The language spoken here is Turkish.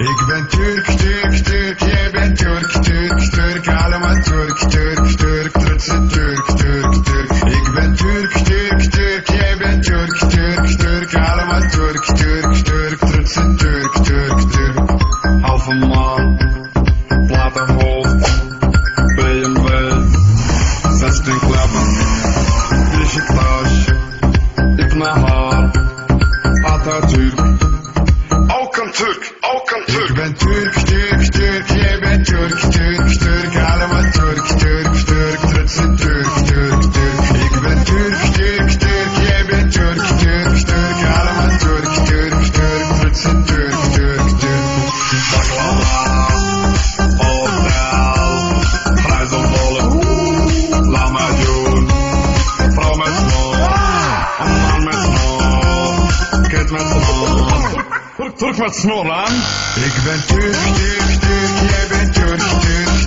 Ik ben Turk, Turk, Turk, jij bent Turk, Turk, Turk, allemaal Turk, Turk, Turk, trotse Turk, Turk, Turk. Ik ben Turk, Turk, Turk, jij bent Turk, Turk, Turk, allemaal Turk, Turk, Turk, trotse Turk, Turk, Turk. Halve maan, platenhoofd, BMW, 16 klappen, Beşiktaş, İbn Har, Atatürk. Alkan Türk, Alkan Türk. Ik ben Turk, Turk, Turk, jij bent Turk, Turk, Turk, allemaal Turk, Turk, Turk, trotse Turk, Turk, Turk. Ik ben Turk, Turk, Turk, jij bent Turk, Turk, Turk, allemaal Turk, Turk, Turk, trotse Turk, Turk, Turk. Baklava, hotel, prijzenvolle, lamajun, vrouw met snor, een man met snor, kind met snor. Turk met snor aan. Ik ben Turk, Turk, Turk, jij bent Turk, Turk,